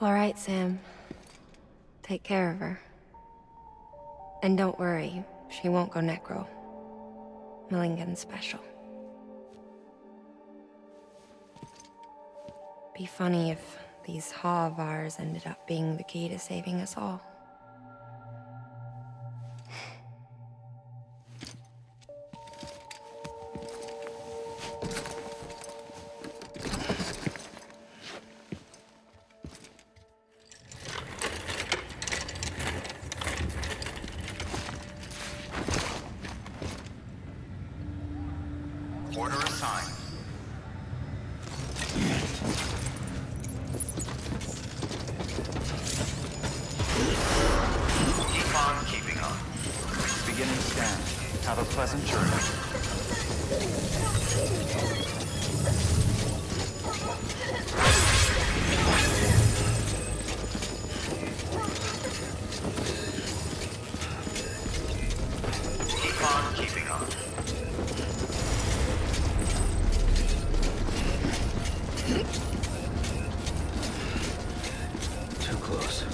All right, Sam. Take care of her. And don't worry, she won't go necro. Millingen's special. Be funny if these Ha of ours ended up being the key to saving us all. Order assigned. Keep on keeping on. Beginning scan. Have a pleasant journey. Keep on keeping on. Too close.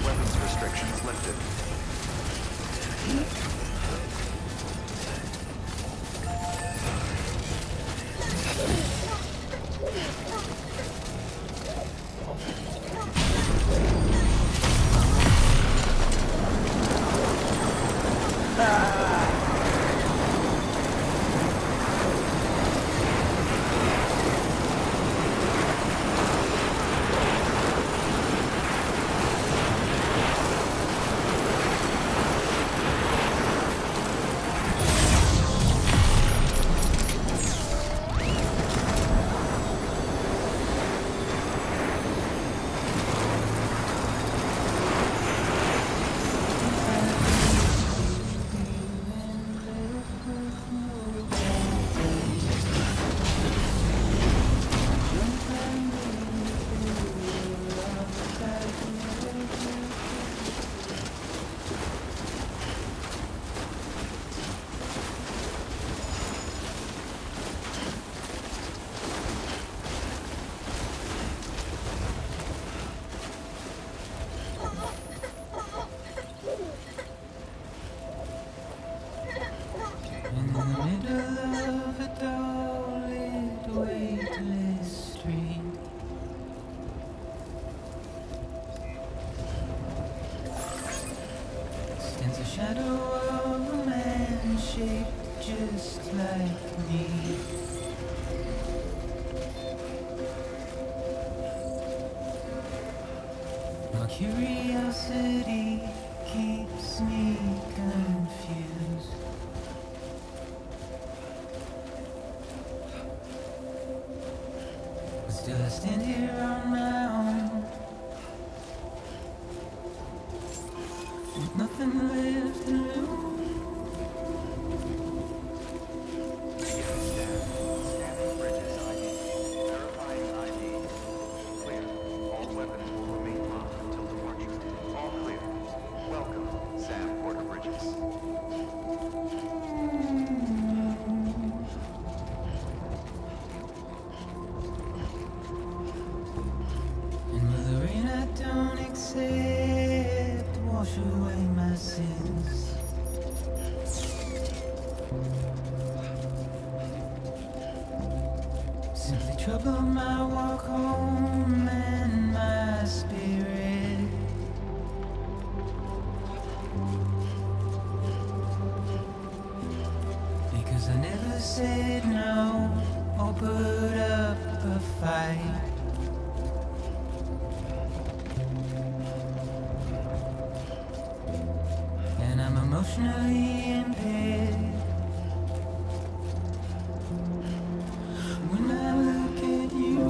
Weapons restrictions lifted. In the middle of a dull-lit, weightless street, stands a shadow of a man shaped just like me. My curiosity keeps me confused. But still I stand here on my own, with nothing left to lose. Scanning bridges ID. Verifying ID. Clear. All weapons will remain locked until departure. All clear. Welcome, Sam Porter Bridges. And with the rain I don't accept, wash away my sins. Simply trouble my walk home and my spirit. Because I never said no or put up a fight. And I'm emotionally impaired. When I look at you,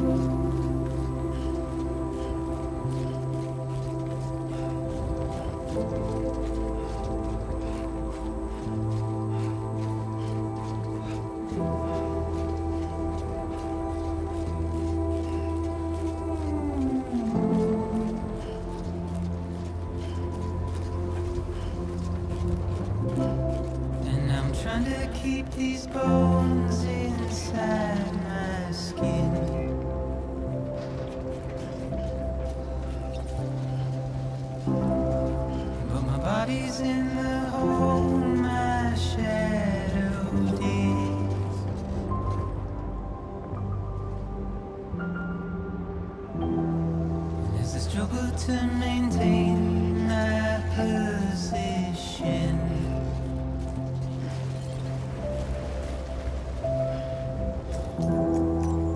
these bones inside my skin. But my body's in the hole my shadow digs. And as I struggle to maintain my position,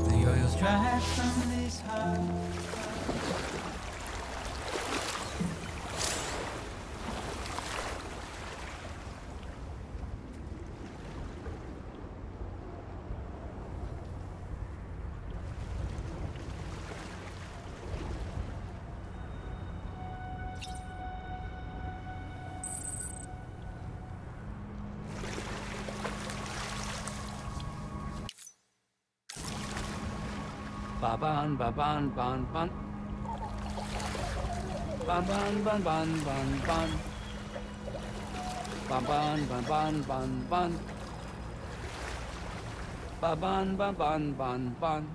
the oil's dry from this heart. Ba-ban, ba-ban, ban, ban. Ban-ban, ban, ban, ban, ban. Ban-ban, ban, ban, ban, ban. Ba-ban, ban, ban, ban, ban.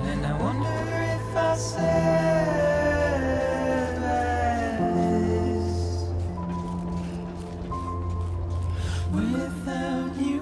And I wonder if I'll survive this without you.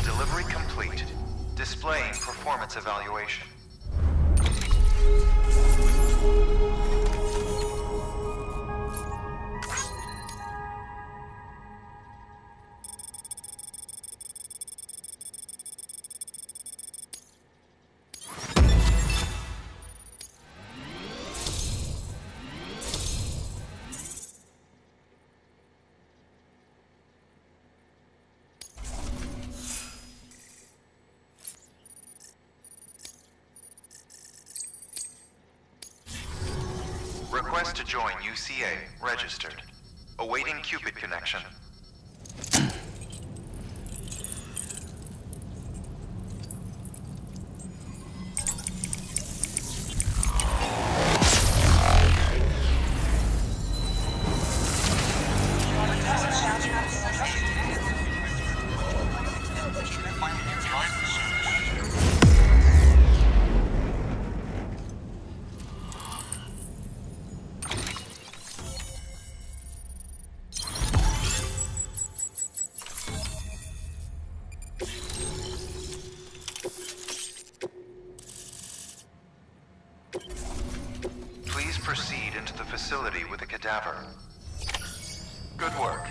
Delivery complete. Displaying performance evaluation. Request to join UCA. Registered. Awaiting Cupid connection. Please proceed into the facility with the cadaver. Good work.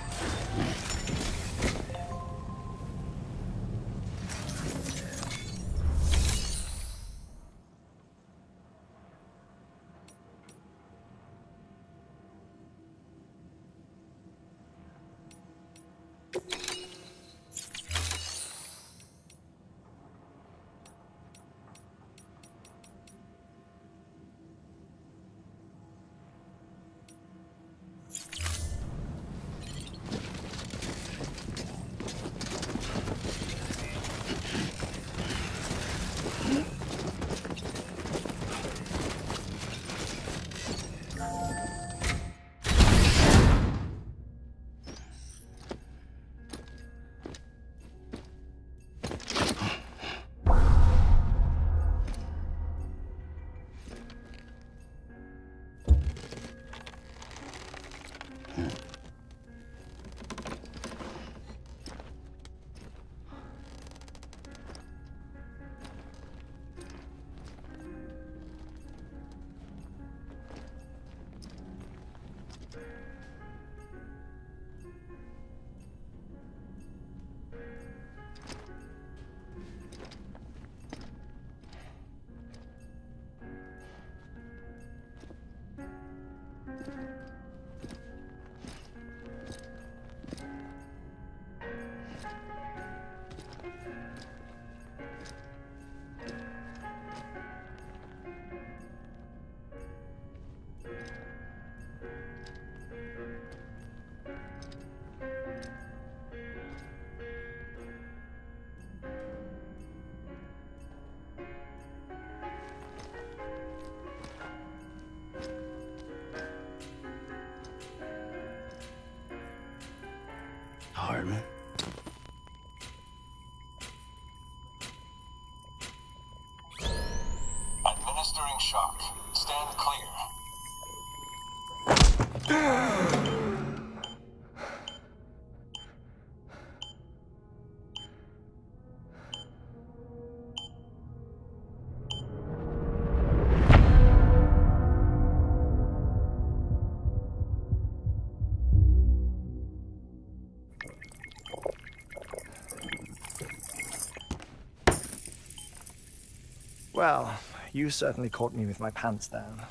Hardman. Administering shock. Stand clear. Well, you certainly caught me with my pants down.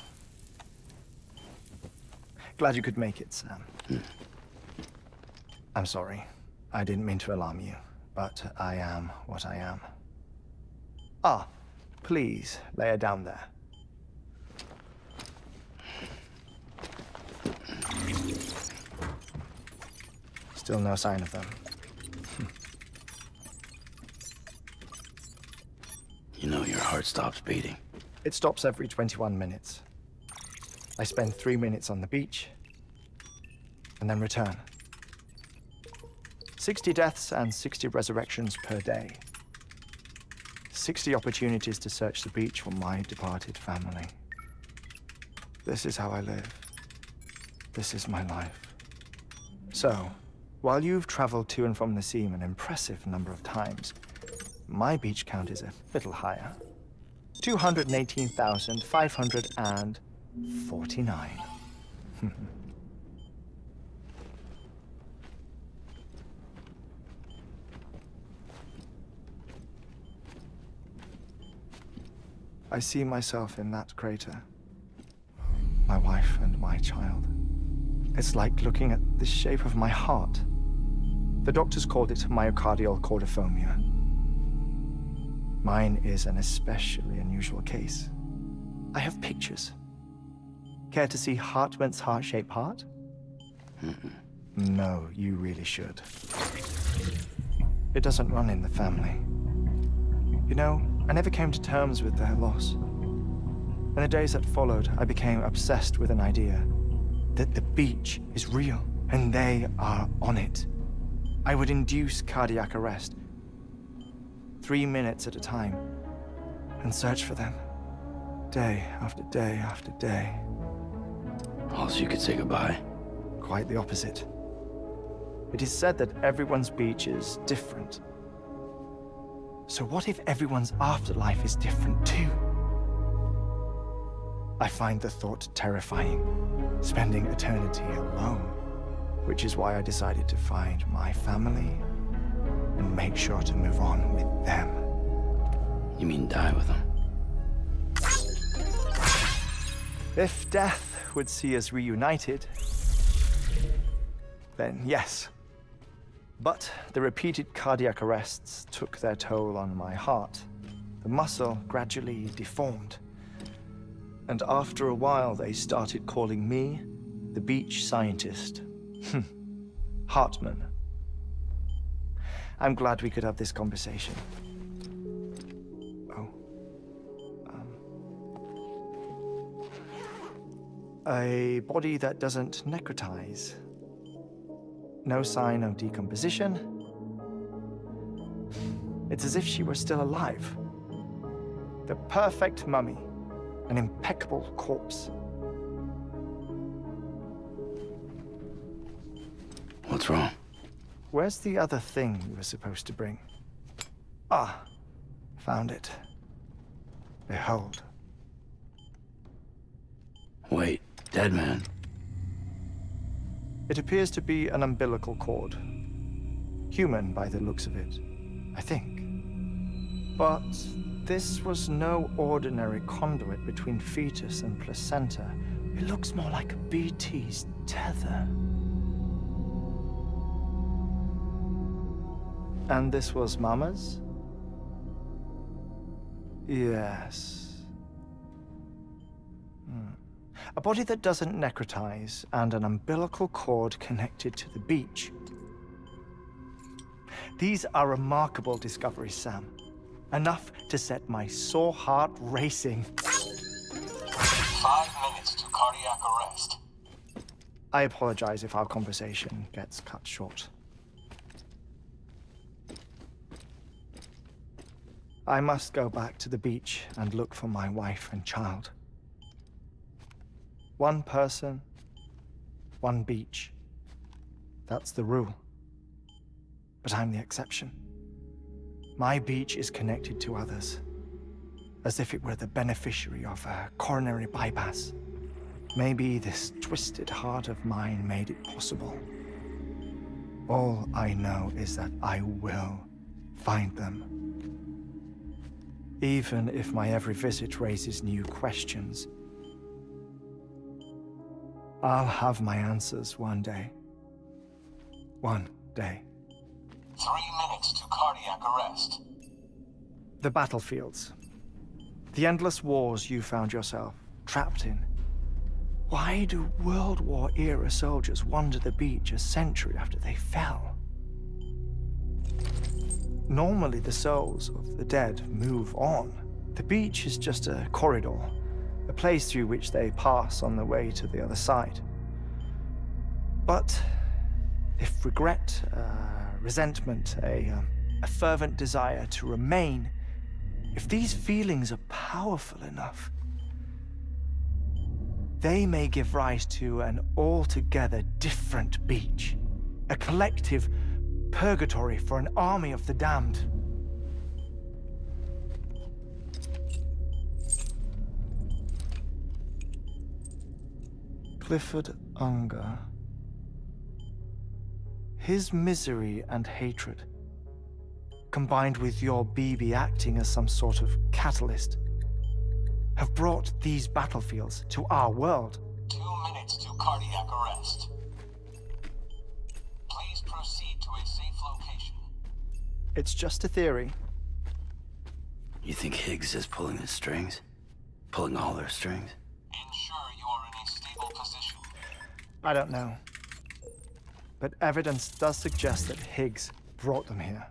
Glad you could make it, Sam. I'm sorry. I didn't mean to alarm you, but I am what I am. Ah, please, lay her down there. Still no sign of them. You know your heart stops beating. It stops every 21 minutes. I spend 3 minutes on the beach, and then return. 60 deaths and 60 resurrections per day. 60 opportunities to search the beach for my departed family. This is how I live. This is my life. So, while you've traveled to and from the sea an impressive number of times, my beach count is a little higher. 218,549. I see myself in that crater. My wife and my child. It's like looking at the shape of my heart. The doctors called it myocardial chordophobia. Mine is an especially unusual case. I have pictures. Care to see Hartman's heart-shaped heart? No, you really should. It doesn't run in the family. You know, I never came to terms with their loss. In the days that followed, I became obsessed with an idea that the beach is real, and they are on it. I would induce cardiac arrest, 3 minutes at a time, and search for them, day after day after day. Also, you could say goodbye. Quite the opposite. It is said that everyone's beach is different. So what if everyone's afterlife is different too? I find the thought terrifying, spending eternity alone, which is why I decided to find my family and make sure to move on with them. You mean die with them? If death would see us reunited, then yes. But the repeated cardiac arrests took their toll on my heart. The muscle gradually deformed. And after a while, they started calling me the beach scientist. Hartman. I'm glad we could have this conversation. Oh. A body that doesn't necrotize. No sign of decomposition. It's as if she were still alive. The perfect mummy. An impeccable corpse. What's wrong? Where's the other thing you were supposed to bring? Ah, found it. Behold. Wait, dead man. It appears to be an umbilical cord. Human by the looks of it, I think. But this was no ordinary conduit between fetus and placenta. It looks more like a BT's tether. And this was Mama's? Yes. A body that doesn't necrotize and an umbilical cord connected to the beach. These are remarkable discoveries, Sam. Enough to set my sore heart racing. 5 minutes to cardiac arrest. I apologize if our conversation gets cut short. I must go back to the beach and look for my wife and child. One person, one beach. That's the rule. But I'm the exception. My beach is connected to others, as if it were the beneficiary of a coronary bypass. Maybe this twisted heart of mine made it possible. All I know is that I will find them. Even if my every visit raises new questions, I'll have my answers one day. One day. 3 minutes to cardiac arrest. The battlefields. The endless wars you found yourself trapped in. Why do World War-era soldiers wander the beach a century after they fell? Normally, the souls of the dead move on. The beach is just a corridor, a place through which they pass on the way to the other side. But if regret, resentment, a fervent desire to remain, if these feelings are powerful enough, they may give rise to an altogether different beach, a collective purgatory for an army of the damned. Clifford Unger. His misery and hatred, combined with your BB acting as some sort of catalyst, have brought these battlefields to our world. 2 minutes to cardiac arrest. Please proceed to a safe location. It's just a theory. You think Higgs is pulling the strings? Pulling all their strings? Ensure you are in a stable position. I don't know. But evidence does suggest that Higgs brought them here.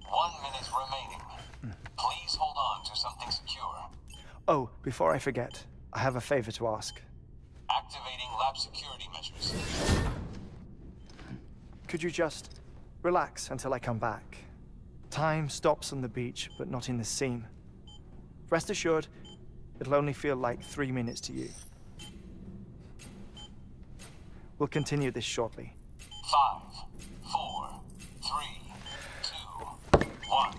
1 minute remaining. Please hold on to something secure. Oh, before I forget, I have a favor to ask. Activating lab security measures. Could you just relax until I come back? Time stops on the beach, but not in the scene. Rest assured, it'll only feel like 3 minutes to you. We'll continue this shortly. 5, 4, 3, 2, 1.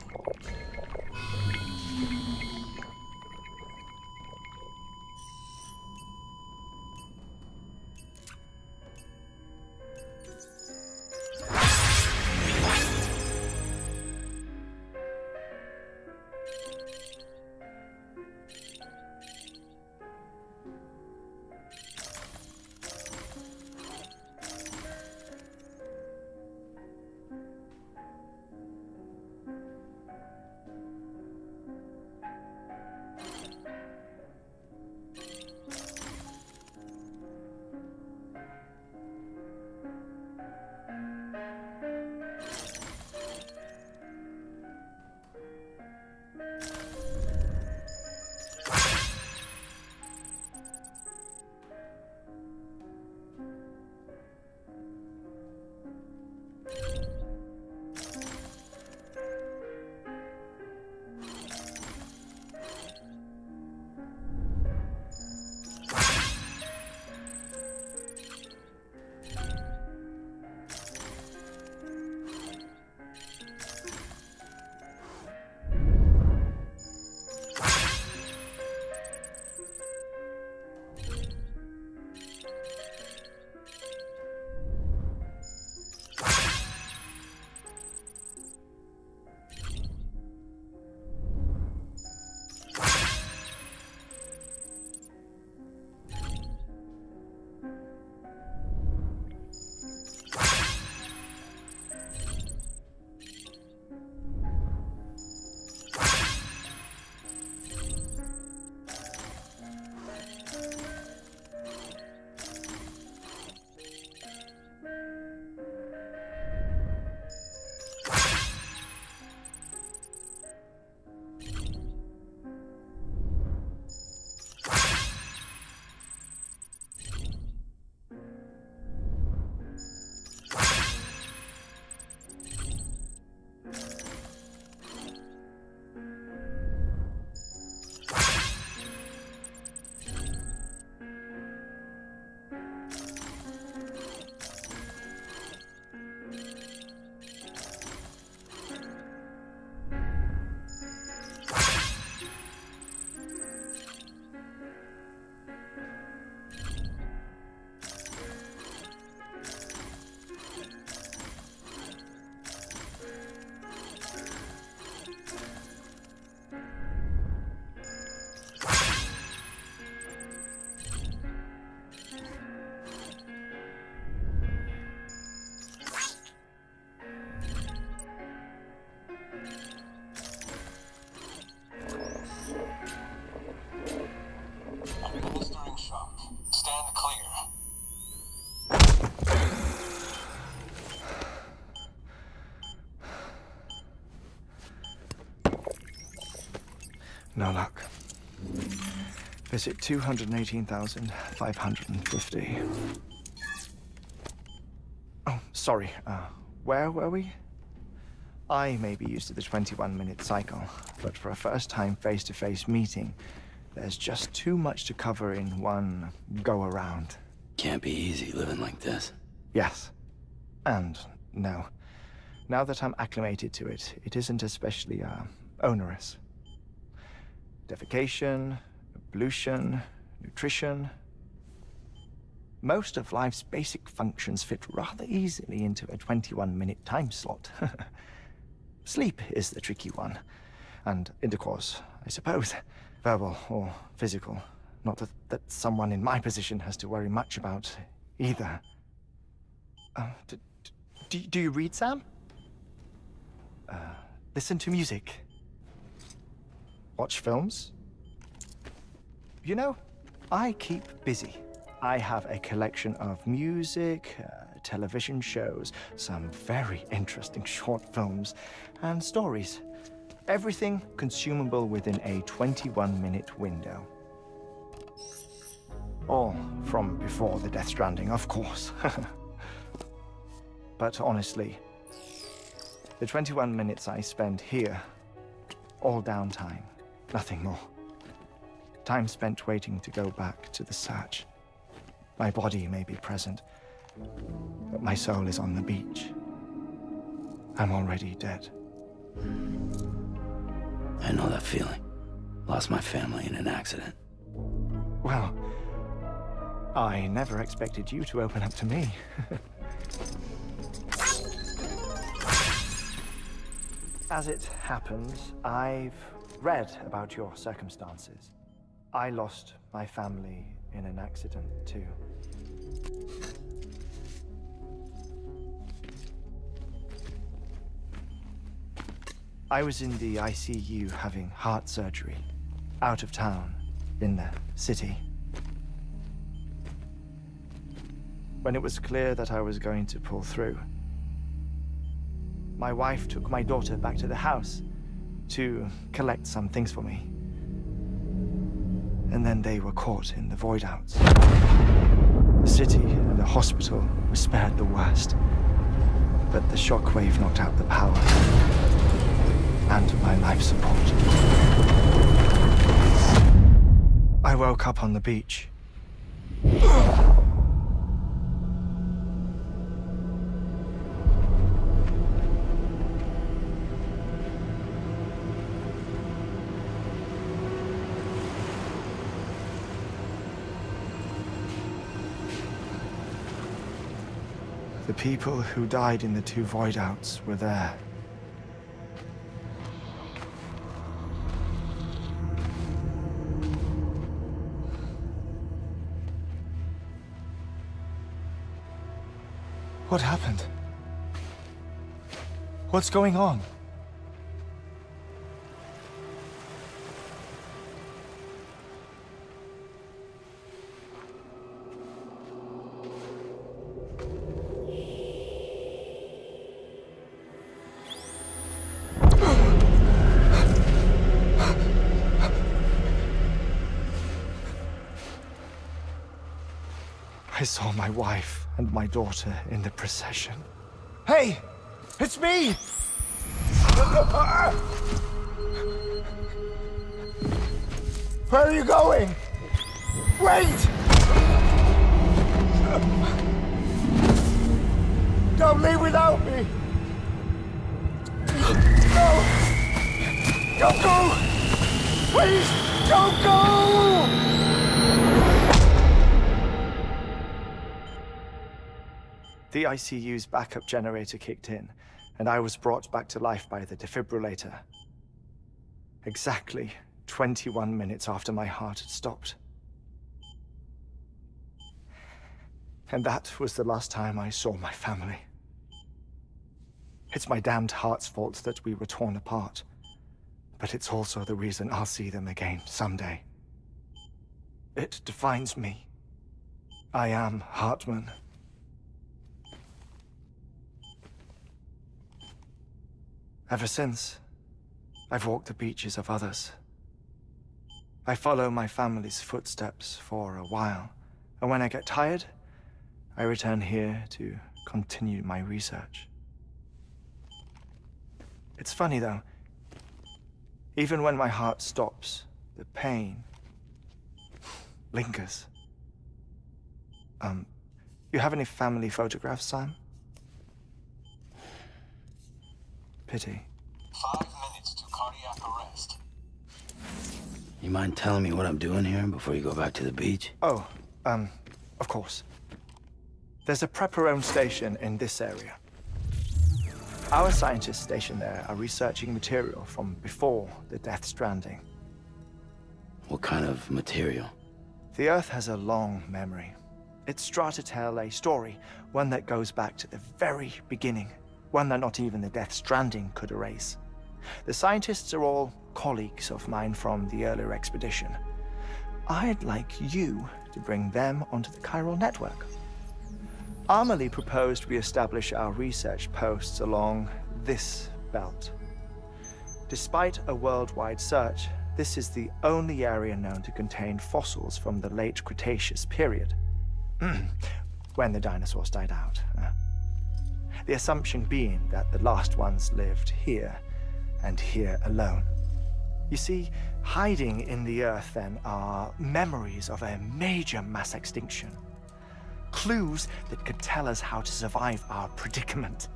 No luck. Visit 218,550. Oh, sorry. Where were we? I may be used to the 21-minute cycle, but for a first-time face-to-face meeting, there's just too much to cover in one go-around. Can't be easy living like this. Yes. And no. Now that I'm acclimated to it, it isn't especially, onerous. Defecation, pollution, nutrition. Most of life's basic functions fit rather easily into a 21-minute time slot. Sleep is the tricky one. And intercourse, I suppose. Verbal or physical. Not that someone in my position has to worry much about either. Do you read, Sam? Listen to music. Watch films. You know, I keep busy. I have a collection of music, television shows, some very interesting short films, and stories. Everything consumable within a 21-minute window. All from before the Death Stranding, of course. But honestly, the 21 minutes I spend here, all downtime, nothing more. Time spent waiting to go back to the search. My body may be present, but my soul is on the beach. I'm already dead. I know that feeling. Lost my family in an accident. Well, I never expected you to open up to me. As it happens, I've read about your circumstances. I lost my family in an accident, too. I was in the ICU having heart surgery, out of town, in the city. When it was clear that I was going to pull through, my wife took my daughter back to the house to collect some things for me. And then they were caught in the void-outs. The city and the hospital were spared the worst, but the shockwave knocked out the power and my life support. I woke up on the beach. The people who died in the two void-outs were there. What happened? What's going on? I saw my wife and my daughter in the procession. Hey! It's me! Where are you going? Wait! Don't leave without me! No! Don't go! Please, don't go! The ICU's backup generator kicked in, and I was brought back to life by the defibrillator. Exactly 21 minutes after my heart had stopped. And that was the last time I saw my family. It's my damned heart's fault that we were torn apart, but it's also the reason I'll see them again someday. It defines me. I am Hartman. Ever since, I've walked the beaches of others, I follow my family's footsteps for a while, and when I get tired, I return here to continue my research. It's funny though, even when my heart stops, the pain lingers. You have any family photographs, Sam? Pity. 5 minutes to cardiac arrest. You mind telling me what I'm doing here before you go back to the beach? Oh, of course. There's a prepper-owned station in this area. Our scientists stationed there are researching material from before the Death Stranding. What kind of material? The Earth has a long memory. It's trying to tell a story, one that goes back to the very beginning, one that not even the Death Stranding could erase. The scientists are all colleagues of mine from the earlier expedition. I'd like you to bring them onto the chiral network. Amelie proposed we establish our research posts along this belt. Despite a worldwide search, this is the only area known to contain fossils from the late Cretaceous period, when the dinosaurs died out. The assumption being that the last ones lived here, and here alone. You see, hiding in the Earth then are memories of a major mass extinction. Clues that could tell us how to survive our predicament.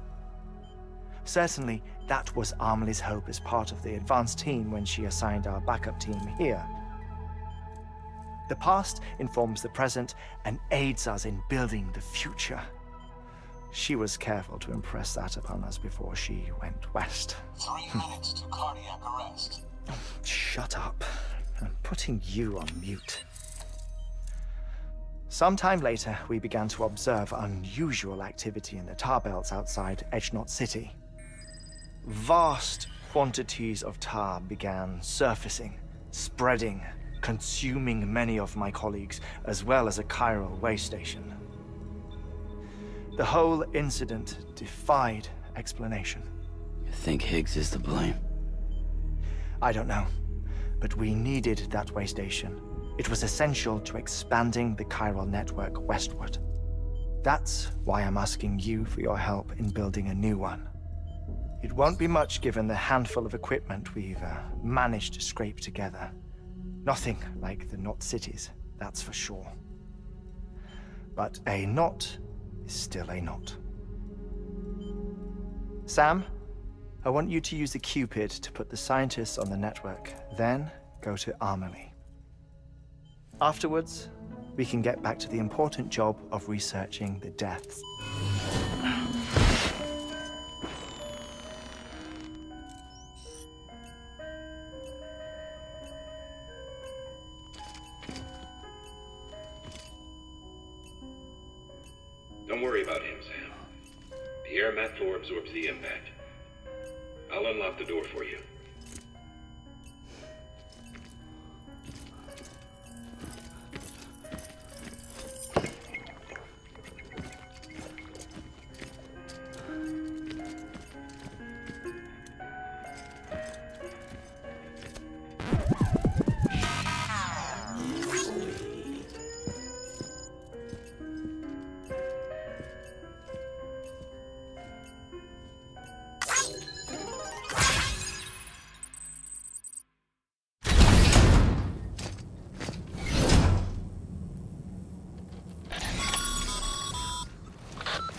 Certainly, that was Amelie's hope as part of the advanced team when she assigned our backup team here. The past informs the present and aids us in building the future. She was careful to impress that upon us before she went west. 3 minutes to cardiac arrest. Shut up. I'm putting you on mute. Sometime later, we began to observe unusual activity in the tar belts outside Edgenot City. Vast quantities of tar began surfacing, spreading, consuming many of my colleagues, as well as a chiral way station. The whole incident defied explanation. You think Higgs is to blame? I don't know, but we needed that way station. It was essential to expanding the chiral network westward. That's why I'm asking you for your help in building a new one. It won't be much given the handful of equipment we've managed to scrape together. Nothing like the knot cities, that's for sure. But a knot is still a knot. Sam, I want you to use the Cupid to put the scientists on the network, then go to Amelie. Afterwards, we can get back to the important job of researching the deaths. Don't worry about him, Sam. The air mat floor absorbs the impact. I'll unlock the door for you.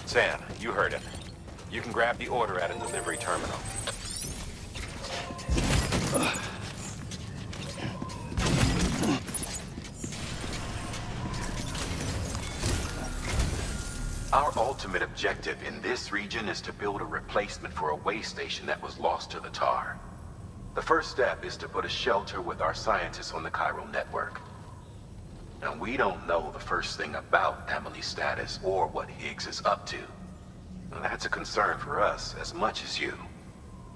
Sam, you heard him. You can grab the order at a delivery terminal. Our ultimate objective in this region is to build a replacement for a way station that was lost to the tar. The first step is to put a shelter with our scientists on the chiral network. Now, we don't know the first thing about Amelie's status or what Higgs is up to. Now, that's a concern for us as much as you.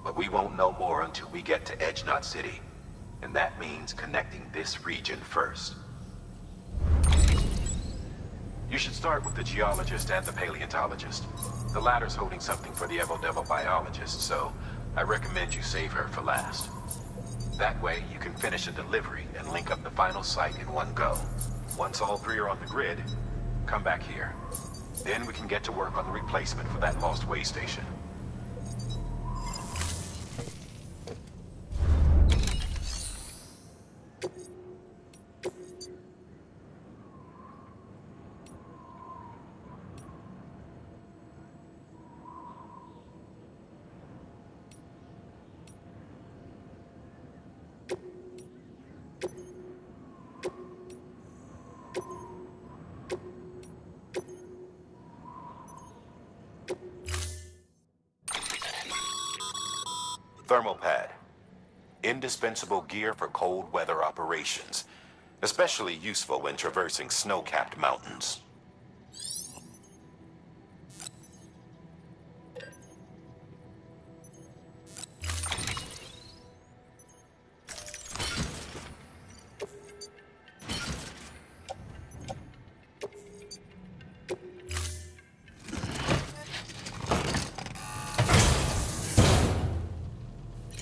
But we won't know more until we get to Edgenot City. And that means connecting this region first. You should start with the geologist and the paleontologist. The latter's holding something for the Evo Devil biologist, so I recommend you save her for last. That way, you can finish a delivery and link up the final site in one go. Once all three are on the grid, come back here. Then we can get to work on the replacement for that lost way station. Thermal pad. Indispensable gear for cold weather operations. Especially useful when traversing snow-capped mountains.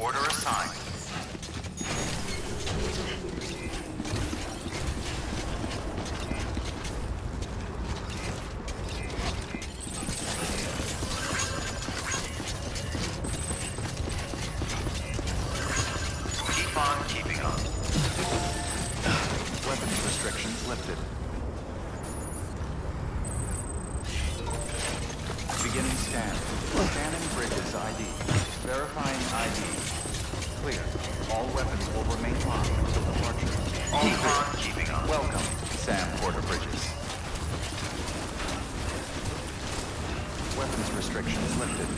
Order assigned. Keep on keeping on. Weapons restrictions lifted. Beginning scan. Scanning bridges ID. Verifying ID. Clear. All weapons will remain locked until departure. Keep on keeping on. Welcome, Sam Porter Bridges. Weapons restrictions lifted.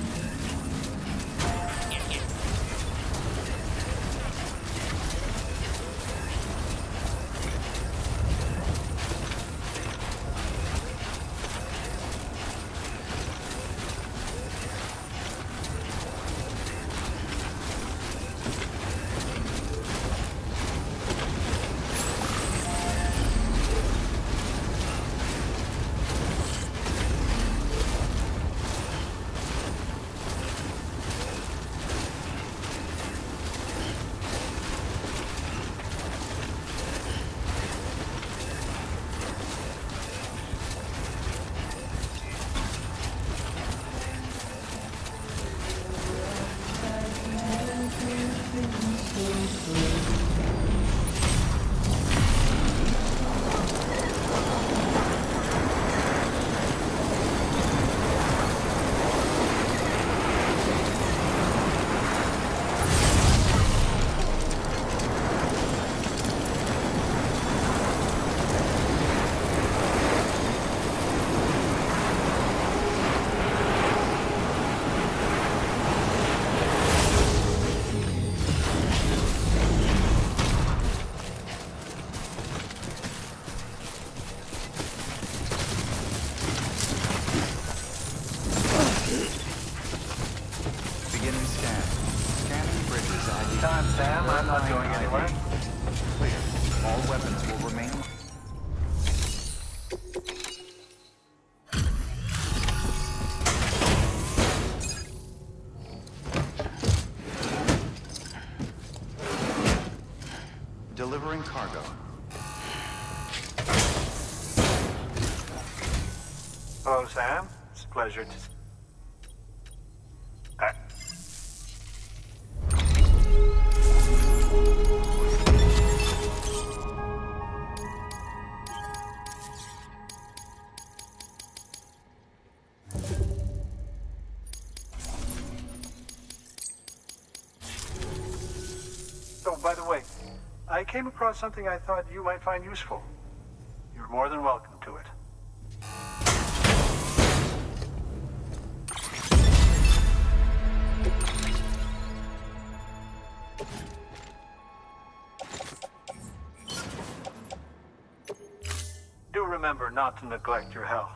Beginning scan. Scanning bridges ID. Time, Sam. I'm not going anywhere. Clear. All weapons will remain. Delivering cargo. Hello, Sam. It's a pleasure to... Oh, by the way, I came across something I thought you might find useful. You're more than welcome to it. Do remember not to neglect your health.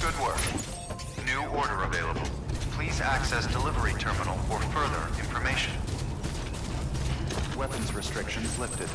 Good work. New order available. Please access delivery terminal for further information. Weapons restrictions lifted.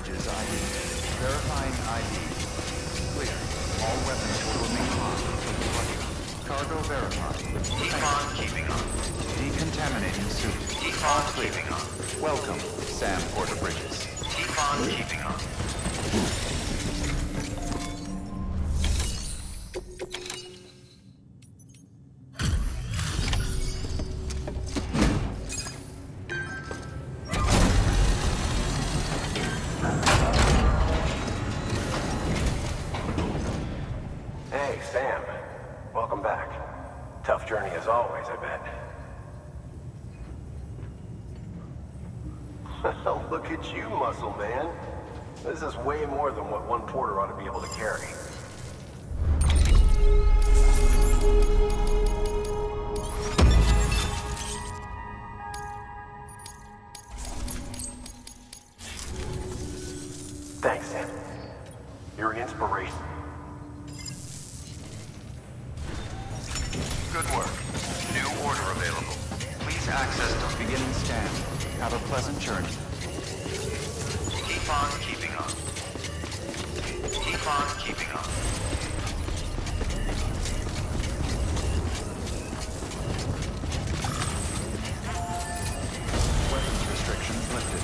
Bridges ID. Verifying ID. Clear. All weapons will remain locked until departure. Cargo verified. Keep on keeping on. Decontaminating suit. Keep on keeping on. Welcome, Sam Porter Bridges. Keep on keeping on. Hey, Sam. Welcome back. Tough journey as always, I bet. Look at you, muscle man. This is way more than what one porter ought to be able to carry. Thanks, Sam. You're an inspiration. Good work. New order available. Please access the Beginning scan. Have a pleasant journey. Keep on keeping on. Keep on keeping on. Weapons restrictions lifted.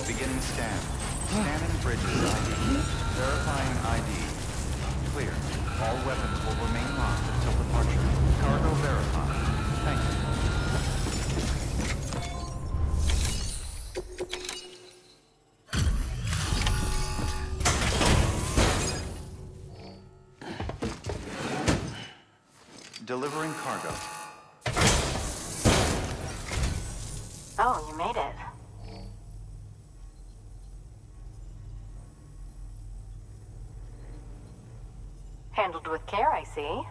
Beginning scan. Scanning Bridges ID. Verifying ID. Clear. All weapons will remain locked until departure. Cargo verified. Thank you. Delivering cargo. Oh, you made it. Handled with care, I see.